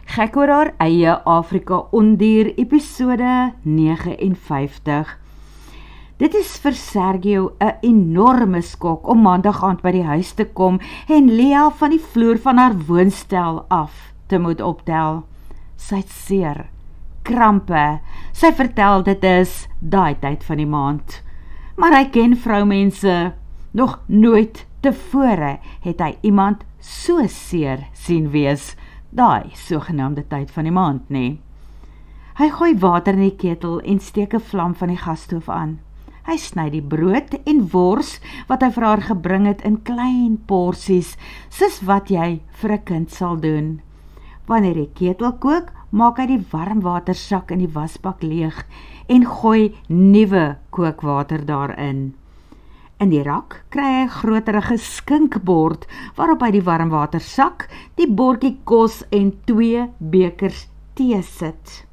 Gek oor haar eie Afrika Ondier episode 59. Dit is vir Sergio 'n enorme skok om maandag aand by die huis te kom en Lea van die vloer van haar woonstel af te moet optel. Sy het seer, krampe, sy vertel dit is daai tyd van die maand. Maar hy ken vroumense, nog nooit tevore het hy iemand so seer sien wees, daai sogenaamde tyd van die maand nie. Hy gooi water in die ketel en steek 'n vlam van die gasstoof aan. Hy sny die brood en wors wat hy vir haar gebring het in klein porsies, soos wat jy vir 'n kind sal doen. Wanneer die ketel kook, maak hy die warmwatersak in die wasbak leeg en gooi nuwe kookwater daarin. In die rak kry hy 'n groterige skinkbord, waarop hy die warmwatersak, die bordjie kos en 2 bekers tee sit.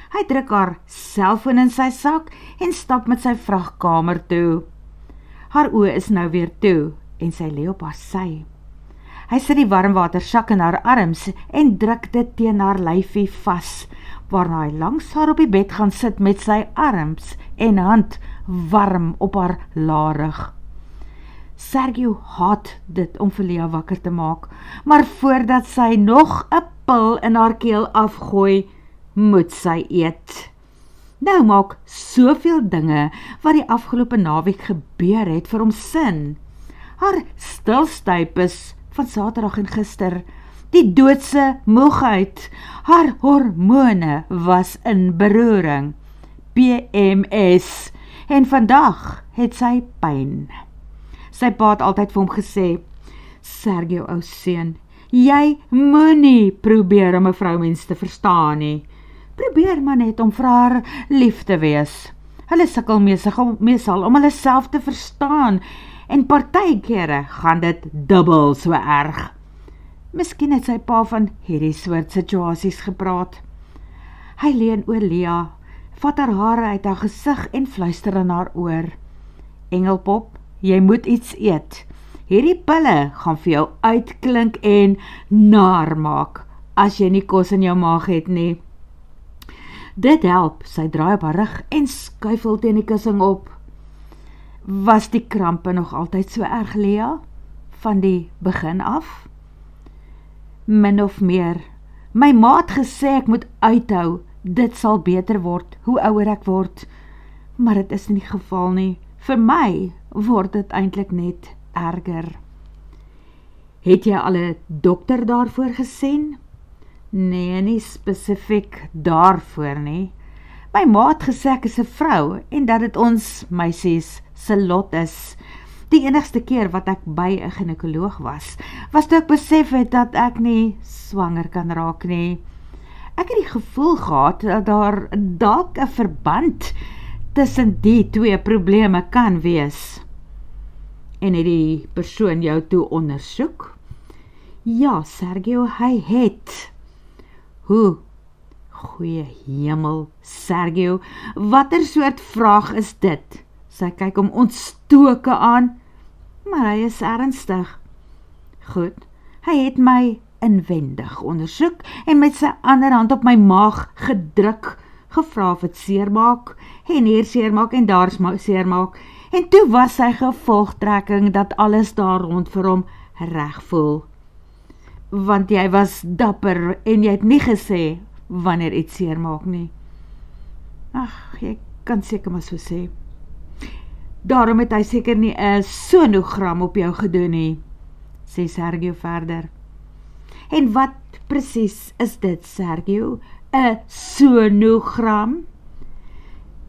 Hy druk haar selfoon in sy sak en stap met sy vragkamer toe. Haar oë is nou weer toe en sy lê op haar sy. Hy sit die warmwatersak in haar arms en druk dit teen haar lyfie vas, waarna hy langs haar op die bed gaan sit met sy arms en hand warm op haar larig. Sergio haat dit om vir Lea wakker te maak, maar voordat sy nog 'n pil in haar keel afgooi, moet sy eet. Nou maak soveel dinge wat die afgelope naweek gebeur het vir hom sin. Haar stilstypes van Saterdag en gister, die doodse moegheid, haar hormone was in beroering, PMS, en vandag het sy pyn. Sy pa het altyd vir hom gesê, Sergio ou seun, jy moenie probeer om 'n vroumens te verstaan nie. Probeer maar net om vir haar lief te wees. Hulle sukkel meesal om hulle self te verstaan en partykere gaan dit dubbel so erg. Miskien het sy pa van hierdie soort situasies gepraat. Hy leun oor Lea, vat haar hare uit haar gesig en fluister in haar oor. Engelpop, jy moet iets eet. Hierdie pille gaan vir jou uitklink en naar maak, as jy nie kos in jou maag het nie. Dit help, sy draai op haar rug en skuifel teen die kussing op. Was die krampe nog altyd so erg, Lea? Van die begin af? Min of meer. My ma het gesê ek moet uithou, dit sal beter word, hoe ouer ek word. Maar dit is nie die geval nie. Vir my word dit eintlik net erger. Het jy al 'n dokter daarvoor gesien? Nee, nie spesifiek daarvoor nie. My ma het gesê ek is 'n vrou en dat dit ons meisies se lot is. Die enigste keer wat ek by 'n ginekoloog was toe ek besef het dat ek nie swanger kan raak nie. Ek het die gevoel gehad dat daar dalk 'n verband tussen die 2 probleme kan wees. En het die persoon jou toe ondersoek? Ja, Sergio, hy het. Hoe? Goeie hemel, Sergio, watter soort vraag is dit? Sy kyk hom ontstoke aan, maar hy is ernstig. Goed, hy het my inwendig ondersoek en met sy ander hand op my maag gedruk, gevra of het seermaak, en hier seermaak en daar seermaak, en toe was sy gevolgtrekking dat alles daar rond vir hom reg voel. Want jy was dapper en jy het nie gesê wanneer iets seermaak nie. Ag, jy kan seker maar so sê. Daarom het hy seker nie 'n sonogram op jou gedoen nie, sê Sergio verder. En wat presies is dit, Sergio? 'n sonogram?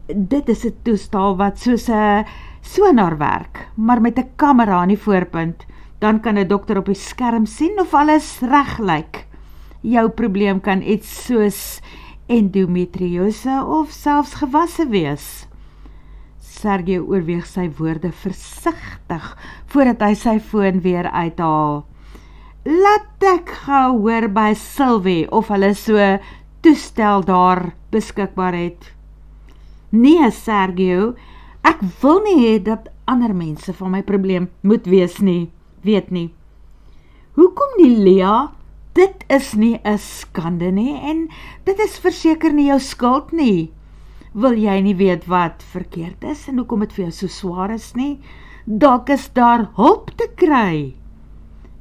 Dit is 'n toestel wat soos 'n sonar werk, maar met 'n kamera aan die voorpunt. Dan kan 'n dokter op die skerm sien of alles reg lyk. Jou probleem kan iets soos endometriose of selfs gewasse wees. Sergio oorweeg sy woorde versigtig voordat hy sy foon weer uithaal. Laat ek gou hoor by Sylvie of hulle so toestel daar beskikbaar het. Nee, Sergio, ek wil nie hê dat ander mense van my probleem moet weet nie. Hoekom nie Lea dit is nie 'n skande nie, en dit is verseker nie jou skuld nie. Wil jy nie weet wat verkeerd is, en hoekom dit vir jou so swaar is nie? Dalk is daar hulp te kry.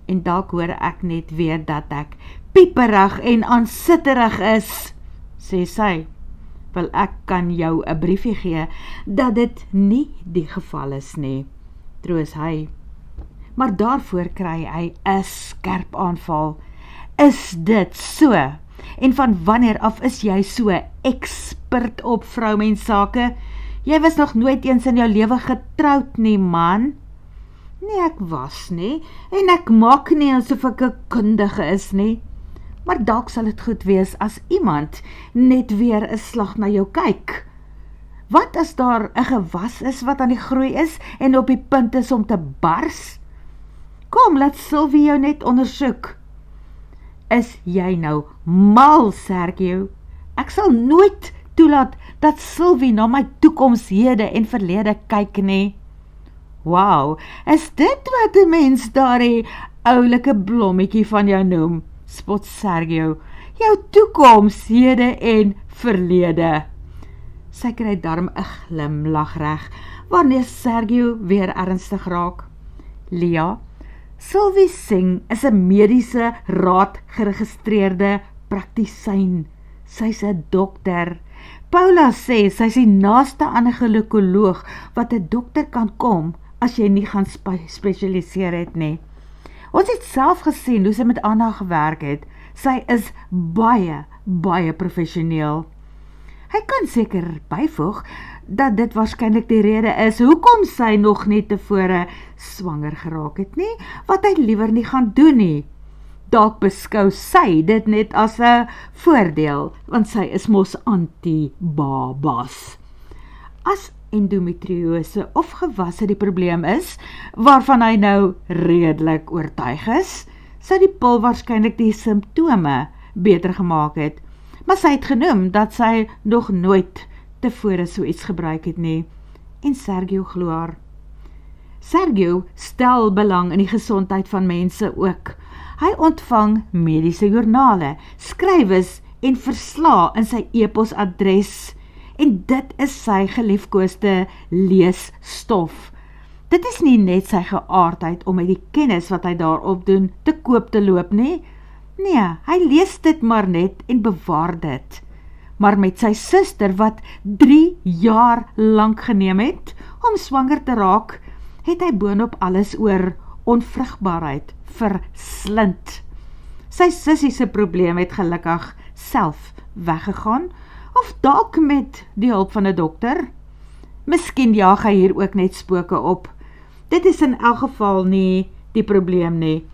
En dalk hoor ek net weer dat ek pieperig en aansitterig is, sê sy. Wel, ek kan jou 'n briefie gee, dat dit nie die geval is nie, troos hy. Maar daarvoor kry hy 'n skerp aanval. Is dit so? En van wanneer af is jy so expert op vroumenssake? Jy was nog nooit eens in jou lewe getroud nie, man. Nee, ek was nie, en ek maak nie asof ek 'n kundige is nie. Maar dalk sal dit goed wees as iemand net weer 'n slag na jou kyk. Wat as daar 'n gewas is wat aan die groei is en op die punt is om te bars? Kom, laat Sylvie jou net ondersoek. Is jy nou mal, Sergio? Ek sal nooit toelaat dat Sylvie na my toekoms, hede en verlede kyk nie. Wow, is dit wat 'n mens daardie oulike blommetjie van jou noem? Spot Sergio, jou toekoms, hede en verlede. Sy kry darm 'n glimlag reg, wanneer Sergio weer ernstig raak. Lia, Sylvie Singh is 'n mediese raad geregistreerde praktisyn. Sy's 'n dokter. Paula sê sy's die naaste aan 'n ginekoloog wat 'n dokter kan kom as jy nie gaan spesialiseer het nie. Ons het self gesien hoe sy met Anna gewerk het. Sy is baie, baie professioneel. Hy kan seker byvoeg dat dit waarskynlik die rede is hoekom sy nog nie tevore swanger geraak het nie, wat hy liewer nie gaan doen nie. Dalk beskou sy dit net as 'n voordeel, want sy is mos anti-babas. As endometriose of gewasse die probleem is, waarvan hy nou redelik oortuig is, sou die pil waarskynlik die simptome beter gemaak het. Maar sy het genoem dat sy nog nooit tevore so iets gebruik het nie, en Sergio glo haar. Sergio stel belang in die gesondheid van mense ook. Hy ontvang mediese joernale, skrywes en verslae in sy e-posadres, en dit is sy geliefkoeste leesstof. Dit is nie net sy geaardheid om met die kennis wat hy daarop doen te koop te loop nie. Nee, hy lees dit maar net en bewaar dit. Maar met sy suster wat 3 jaar lank geneem het om swanger te raak, het hy boonop alles oor onvrugbaarheid verslind. Sy sussie se probleem het gelukkig self weggegaan, of dalk met die hulp van 'n dokter. Miskien jaag hy hier ook net spooke op. Dit is in elk geval nie die probleem nie.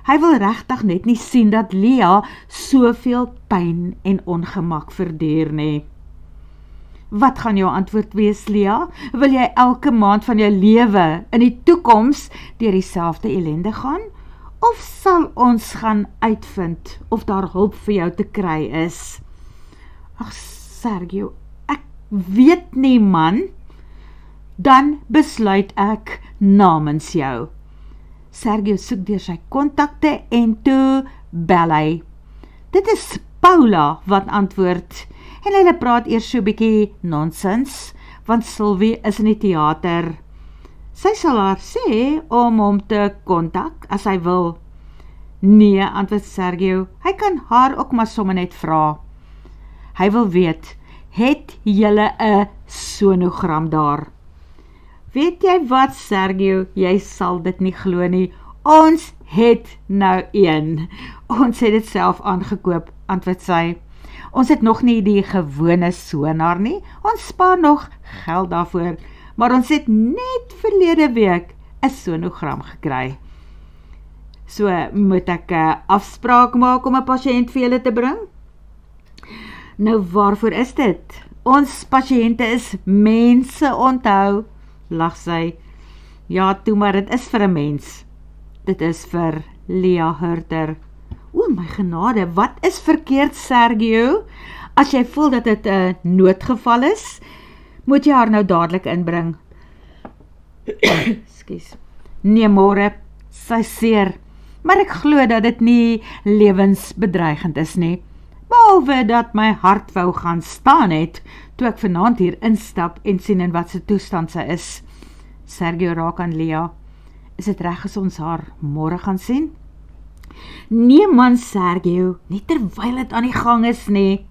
Hy wil regtig net nie sien dat Lia soveel pyn en ongemak verduur nie. Wat gaan jou antwoord wees, Lia? Wil jy elke maand van jou lewe in die toekoms deur dieselfde ellende gaan? Of sal ons gaan uitvind of daar hulp vir jou te kry is? Ag, Sergio, ek weet nie, man. Dan besluit ek namens jou. Sergio soek deur sy kontakte en toe bel hy. Dit is Paula wat antwoord, en hulle praat eers so 'n bietjie nonsens, want Sylvie is in die teater. Sy sal haar sê om hom te kontak as hy wil. Nee, antwoord Sergio, hy kan haar ook maar sommer net vra. Hy wil weet, het julle 'n sonogram daar? Weet jy wat, Sergio, jy sal dit nie glo nie, ons het nou een. Ons het dit self aangekoop, antwoord sy. Ons het nog nie die gewone sonar nie, ons spaar nog geld daarvoor, maar ons het net verlede week 'n sonogram gekry. So moet ek 'n afspraak maak om 'n pasiënt vir julle te bring? Nou waarvoor is dit? Ons pasiënte is mense, onthou, lag sy. Ja, toe maar, dit is vir 'n mens. Dit is vir Lia Hurter. O my genade, wat is verkeerd, Sergio? As jy voel dat dit 'n noodgeval is, moet jy haar nou dadelik inbring. Ekskuus. Nee, môre, sy seer. maar ek glo dat dit nie lewensbedreigend is nie. Behalwe dat my hart wou gaan staan het, toe ek vanaand hier instap en sien in wat se toestand sy is. Sergio raak aan Lea. Is dit reg as ons haar môre gaan sien? Nee man Sergio, nie terwyl dit aan die gang is nie.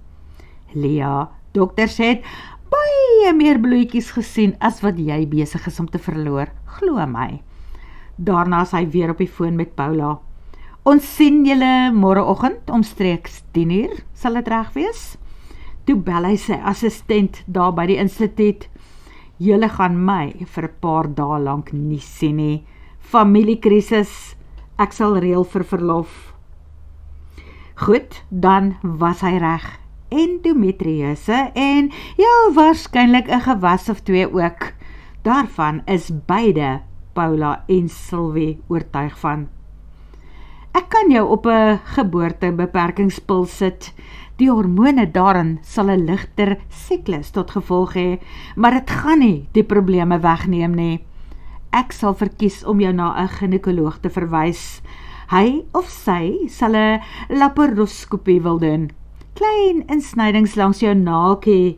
Lea, dokters het baie meer bloetjies gesien as wat jy besig is om te verloor, glo my. Daarna is hy weer op die foon met Paula. Ons sien julle môreoggend omstreeks 10:00, sal dit reg wees? Toe bel hy sy assistent daar by die instituut. Julle gaan my vir 'n paar dae lank nie sien nie. Familiekrisis, ek sal reël vir verlof. Goed, dan was hy reg. Endometriose en heel waarskynlik 'n gewas of 2 ook. Daarvan is beide Paula en Sylvie oortuig van. Ek kan jou op 'n geboortebeperkingspil sit. Die hormone daarin sal 'n ligter siklus tot gevolg hê, maar dit gaan nie die probleme wegneem nie. Ek sal verkies om jou na 'n ginekoloog te verwys. Hy of sy sal 'n laparoskopie wil doen. Klein insnydings langs jou naaltjie.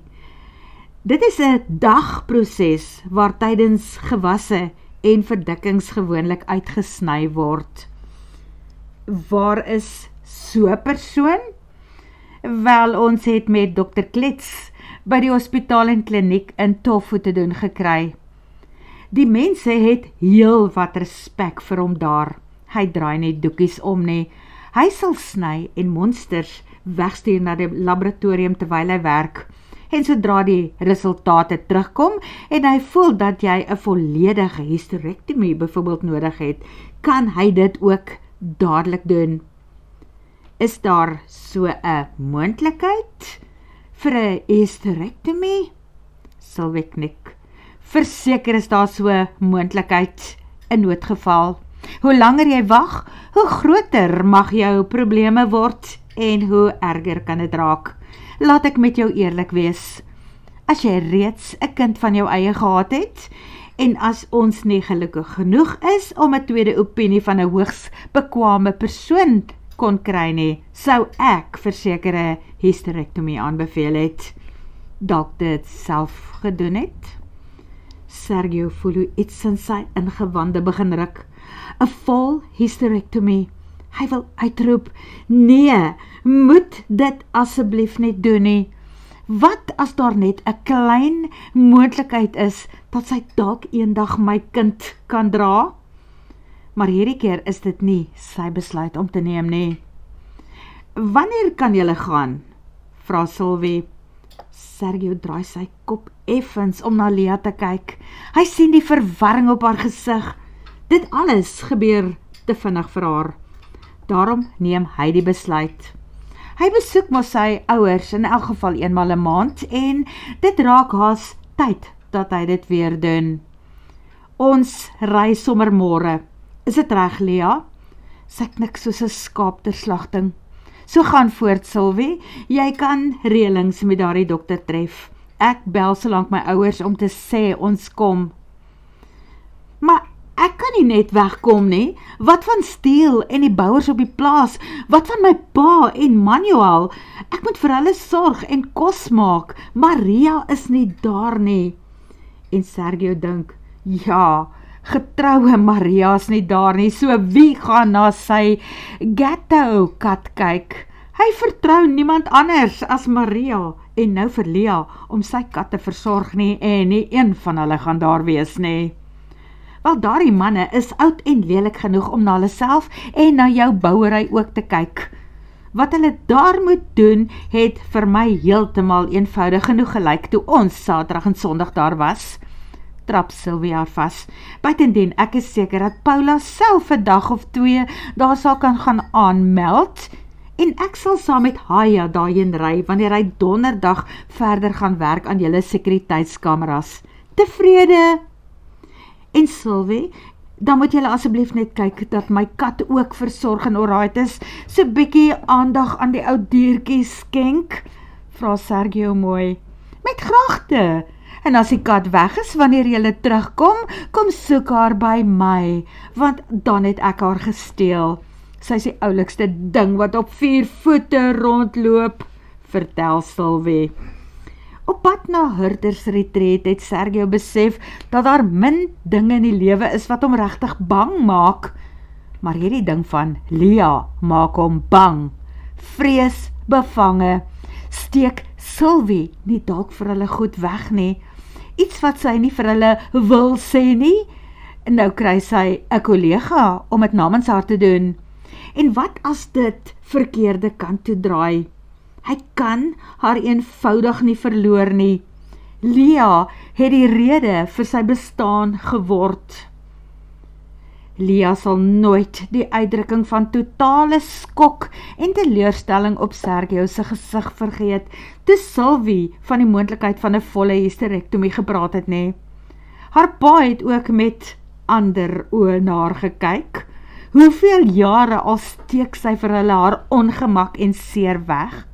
Dit is 'n dagproses waar tydens gewasse en verdikkings gewoonlik uitgesny word. Waar is so 'n persoon? Wel, ons het met Dr. Klets by die hospitaal en kliniek in Tofu te doen gekry. Die mense het heel wat respek vir hom daar. Hy draai nie doekies om nie. Hy sal sny en monsters wegstuur na die laboratorium terwyl hy werk. En sodra die resultate terugkom en hy voel dat jy 'n volledige hysterektomie byvoorbeeld nodig het, kan hy dit ook dadelik doen. Is daar so 'n moontlikheid vir 'n hysterektomie? Sylvie knik. Verseker is daar so 'n moontlikheid in noodgeval. Hoe langer jy wag, hoe groter mag jou probleme word en hoe erger kan dit raak. Laat ek met jou eerlik wees. As jy reeds 'n kind van jou eie gehad het, en as ons nie gelukkig genoeg is om 'n tweede opinie van 'n hoogs bekwame persoon kon kry nie, sou ek verseker 'n hysterektomie aanbeveel het. Dalk dit self gedoen het? Sergio voel hoe iets in sy ingewande begin ruk. 'n Vol hysterektomie. Hy wil uitroep, nee, moet dit asseblief net doen nie. Wat as daar net 'n klein moontlikheid is, dat sy dalk eendag my kind kan dra? Maar hierdie keer is dit nie sy besluit om te neem nie. Wanneer kan julle gaan? Vra Sylvie. Sergio draai sy kop effens om na Lea te kyk. Hy sien die verwarring op haar gesig. Dit alles gebeur te vinnig vir haar. Daarom neem hy die besluit. Hy besoek mos sy ouers in elk geval eenmal 'n maand en dit raak haas tyd dat hy dit weer doen. Ons ry sommer môre. Is dit reg, Lea? Sy knik soos 'n skaap ter slagting. So gaan voort, Sylvie. Jy kan reëlings met daardie dokter tref. Ek bel solank my ouers om te sê ons kom. Maar ek kan nie net wegkom nie. Wat van Steel en die bouers op die plaas? Wat van my pa en Manuel? Ek moet vir hulle sorg en kos maak. Maria is nie daar nie. En Sergio dink, ja, getroue Maria is nie daar nie, so wie gaan na sy ghetto kat kyk? Hy vertrou niemand anders as Maria en nou vir Lea om sy kat te versorg nie en nie een van hulle gaan daar wees nie. Wel, daardie manne is oud en lelik genoeg om na hulle self en na jou bouery ook te kyk. Wat hulle daar moet doen, het vir my heeltemal eenvoudig genoeg gelyk toe ons Saterdag en Sondag daar was. Trap Sylvie haar vas. Buitendien, ek is seker dat Paula self 'n dag of 2 daar sal kan gaan aanmeld en ek sal saam met Haya daarheen ry wanneer hy donderdag verder gaan werk aan julle sekuriteitskameras. Tevrede? En Sylvie, dan moet julle asseblief net kyk dat my kat ook versorg en alright is, so bietjie aandag aan die ou diertjie skenk, vra Sergio mooi. Met graagte. En as die kat weg is wanneer julle terugkom, kom soek haar by my, want dan het ek haar gesteel. Sy is die oulikste ding wat op 4 voete rondloop, vertel Sylvie. Op pad na Hurtersretreat het Sergio besef dat daar min dinge in die lewe is wat hom regtig bang maak. Maar hierdie ding van Lia maak hom bang. Vrees, bevange, steek Sylvie nie dalk vir hulle goed weg nie. Iets wat sy nie vir hulle wil sê nie. Nou kry sy 'n kollega om dit namens haar te doen. En wat as dit verkeerde kant toe draai? Hy kan haar eenvoudig nie verloor nie. Lia het die rede vir sy bestaan geword. Lia sal nooit die uitdrukking van totale skok en teleurstelling op Sergio se gesig vergeet, toe Sylvie van die moontlikheid van 'n volle hysterektomie gepraat het nie. Haar pa het ook met ander oë na haar gekyk. Hoeveel jare al steek sy vir hulle haar ongemak en seer weg?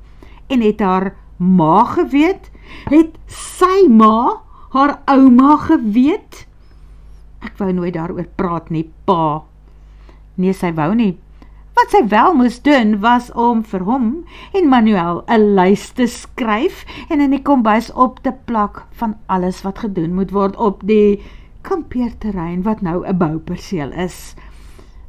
En het haar ma geweet? Het sy ma haar ouma geweet? Ek wou nooit daaroor praat nie, pa. Nee, sy wou nie. Wat sy wel moes doen, was om vir hom en Manuel 'n lys te skryf en in die kombuis op te plak van alles wat gedoen moet word op die kampeerterrein wat nou 'n bouperseel is.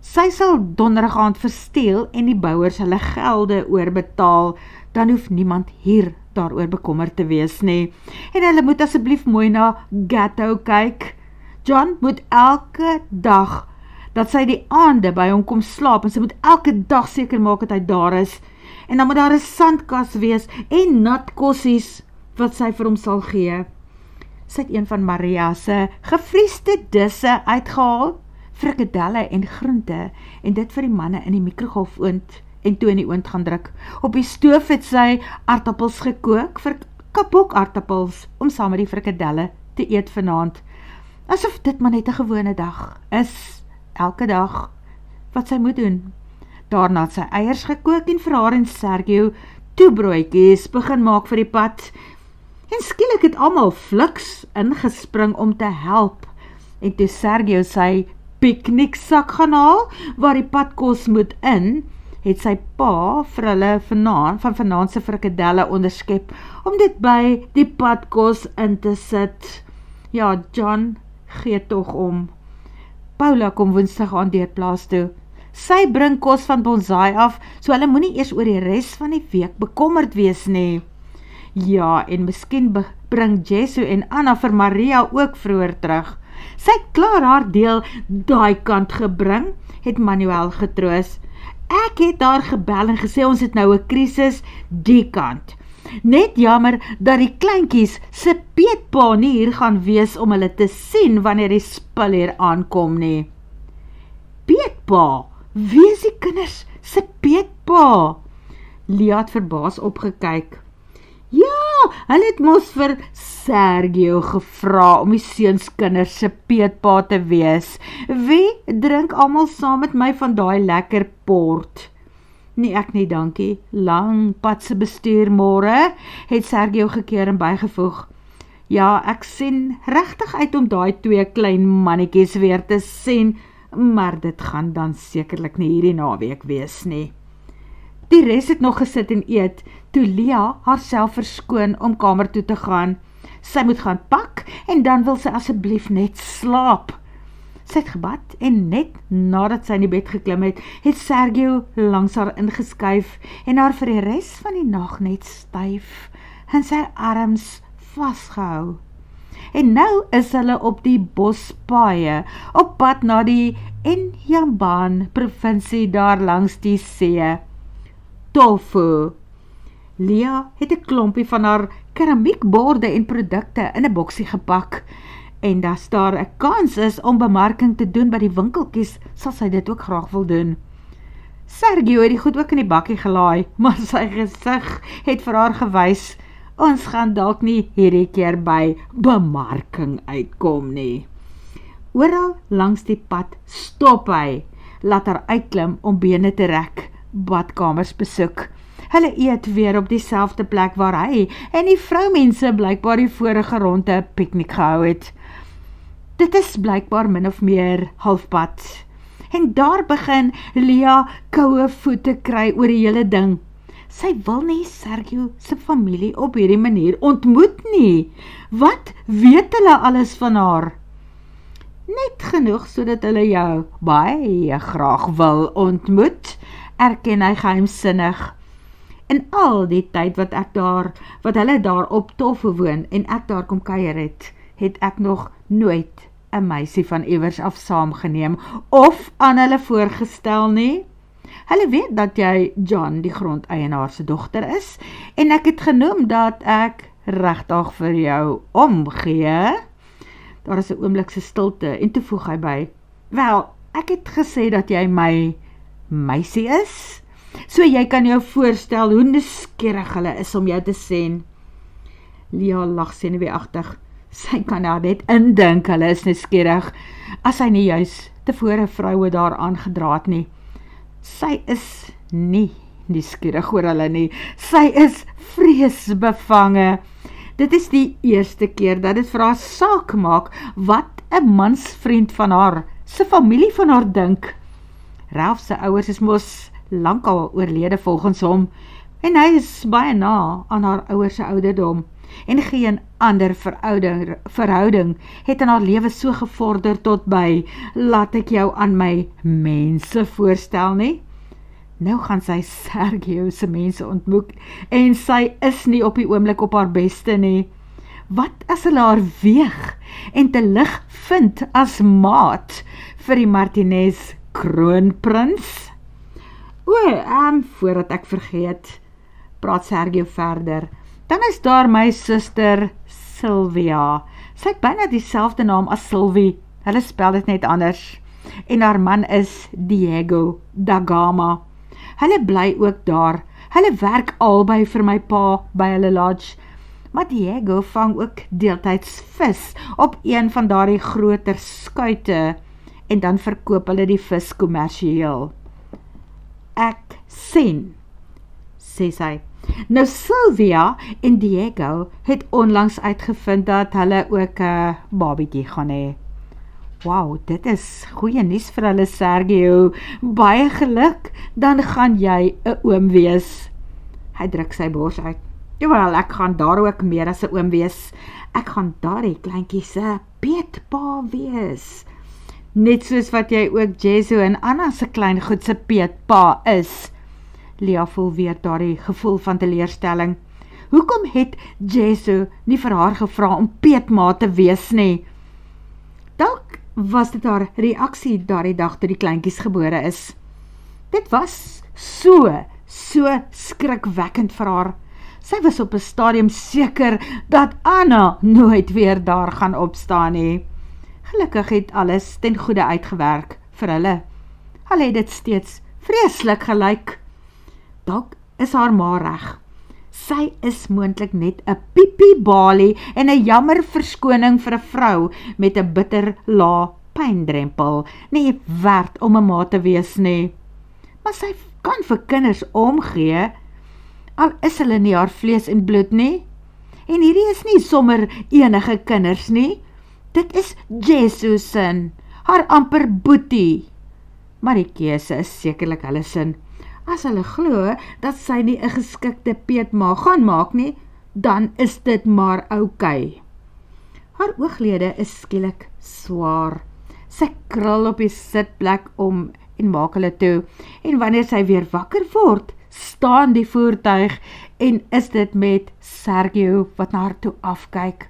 Sy sal donderdag aand versteel en die bouers hulle gelde oorbetaal, dan hoef niemand hier daaroor bekommerd te wees nie. En hulle moet asseblief mooi na Gatto kyk. John moet elke dag dat sy die aande by hom kom slaap en sy moet elke dag seker maak dat hy daar is. En dan moet daar 'n sandkas wees en nat kossies wat sy vir hom sal gee. Sy het een van Maria se gevriesde disse uitgehaal, frikadelle en groente, en dit vir die manne in die mikrogolfoond en toe in die oond gaan druk. Op die stoof het sy aardappels gekook, vir kapokaardappels, om saam met die frikadelle te eet vanaand. Asof dit maar net 'n gewone dag is, elke dag, wat sy moet doen. Daarna het sy eiers gekook en vir haar en Sergio toebroodjies begin maak vir die pad. En skielik het almal fliks ingespring om te help. En toe Sergio sy pikniksak gaan haal, waar die padkos moet in, het sy pa vir hulle vanaand se frikadelle onderskep, om dit by die padkos in te sit. Ja, John gee tog om. Paula kom woensdag aan deurplaas toe. Sy bring kos van Bonsai af, so hulle moenie eers oor die res van die week bekommerd wees nie. Ja, en miskien bring Jesu en Anna vir Maria ook vroeër terug. Sy het klaar haar deel daai kant gebring, het Manuel getroos. Ek het daar gebel en gesê ons het nou 'n krisis die kant. Net jammer dat die kleintjies se peetpa nie hier gaan wees om hulle te sien wanneer die spul hier aankom nie. Peetpa? Wie is die kinders se peetpa? Lia het verbaas opgekyk. Ja, hulle het mos vir Sergio gevra om die seunskinders se peetpa te wees. Wie drink almal saam met my van daai lekker port? Nee, ek nie, dankie. Lang padse bestuur môre, het Sergio gekeer en bygevoeg. Ja, ek sien regtig uit om daai 2 klein mannetjies weer te sien, maar dit gaan dan sekerlik nie hierdie naweek wees nie. Die res het nog gesit en eet, toe Lia haarself verskoon om kamer toe te gaan. Sy moet gaan pak en dan wil sy asseblief net slaap. Sy het gebad en net nadat sy in die bed geklim het, het Sergio langs haar ingeskuif en haar vir die res van die nag net styf in sy arms vasgehou. En nou is hulle op die bospaaie, op pad na die Inhambane provinsie daar langs die see. Tofu. Lia het 'n klompie van haar keramiekborde en produkte in 'n boksie gepak. En as daar 'n kans is om bemarking te doen by die winkeltjies, sal sy dit ook graag wil doen. Sergio het die goed ook in die bakkie gelaai, maar sy gesig het vir haar gewys, ons gaan dalk nie hierdie keer by bemarking uitkom nie. Oral langs die pad stop hy, laat haar uitklim om bene te rek, badkamers besoek. Hulle eet weer op dieselfde plek waar hy en die vroumense blykbaar die vorige ronde 'n piknik gehou het. Dit is blykbaar min of meer halfpad. En daar begin Lia koue voete kry oor die hele ding. Sy wil nie Sergio se familie op hierdie manier ontmoet nie. Wat weet hulle alles van haar? Net genoeg sodat hulle jou baie graag wil ontmoet, erken hy geheimsinnig. In al die tyd wat hulle daar op Toffe woon en ek daar kom kuier het ek nog nooit 'n meisie van iewers af saamgeneem of aan hulle voorgestel nie. Hulle weet dat jy John, die grondeienaar se dogter is, en ek het genoem dat ek regtig vir jou omgee. Daar is 'n oomblikse stilte en toe voeg hy by, wel, ek het gesê dat jy my meisie is, so jy kan jou voorstel hoe nuuskierig hulle is om jou te sien. Lia lag senuweeagtig. Sy kan daar net indink hulle is nuuskierig, as hy nie juis tevore vroue daar aangedra het nie. Sy is nie nuuskierig oor hulle nie, sy is vreesbevange. Dit is die eerste keer dat dit vir haar saak maak wat 'n mansvriend van haar, sy familie van haar dink. Ralph se ouers is mos lankal oorlede volgens hom, en hy is baie na aan haar ouers se ouderdom, en geen ander verhouding het in haar lewe so gevorder tot by, laat ek jou aan my mense voorstel nie. Nou gaan sy Sergio se mense ontmoet, en sy is nie op die oomblik op haar beste nie. Wat as hulle haar weeg en te lig vind as maat vir die Martinez kroonprins? Voordat ek vergeet, praat Sergio verder, dan is daar my suster Sylvia. Sy het byna dieselfde naam as Sylvie, hulle spel dit net anders, en haar man is Diego da Gama. Hulle bly ook daar, hulle werk albei vir my pa by hulle lodge, maar Diego vang ook deeltyds vis op een van daardie groter skuite, en dan verkoop hulle die vis kommersieel. Ek sien, sê sy. Nou Sylvia en Diego het onlangs uitgevind dat hulle ook 'n babietjie gaan hê. Wow, dit is goeie nuus vir hulle Sergio. Baie geluk, dan gaan jy 'n oom wees. Hy druk sy bors uit. Jawel, ek gaan daar ook meer as 'n oom wees. Ek gaan daardie kleintjie se peetpa wees. Net soos wat jy ook Jesu en Anna se klein goed se peetpa is. Lia voel weer daardie gevoel van teleurstelling. Hoekom het Jesu nie vir haar gevra om peetma te wees nie? Dalk was dit haar reaksie daardie dag toe die kleintjies gebore is. Dit was so skrikwekkend vir haar. Sy was op 'n stadium seker dat Anna nooit weer daar gaan opstaan nie. Gelukkig het alles ten goeie uitgewerk vir hulle. Hulle het dit steeds vreeslik gelyk. Dalk is haar ma reg. Sy is moontlik net 'n piepiebalie en 'n jammer verskoning vir 'n vrou met 'n bitter lae pyndrempel, nie werd om 'n ma te wees nie. Maar sy kan vir kinders omgee, al is hulle nie haar vlees en bloed nie. En hierdie is nie sommer enige kinders nie. Dit is Jesus sin, haar amper boetie. Maar die keuse is sekerlik hulle sin. As hulle glo dat sy nie 'n geskikte peetma gaan maak nie, dan is dit maar oukei. Haar ooglede is skielik swaar. Sy krul op die sitplek om en maak hulle toe. En wanneer sy weer wakker word, staan die voertuig en is dit met Sergio wat na haar toe afkyk.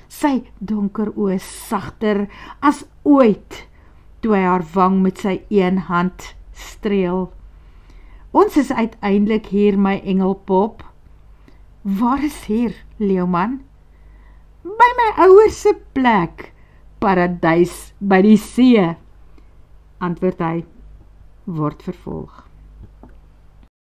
Sy donker oë sagter as ooit, toe hy haar wang met sy een hand streel. Ons is uiteindelik hier, my engelpop. Waar is hier, leeuman? By my ouers se plek, paradys by die see, antwoord hy, word vervolg.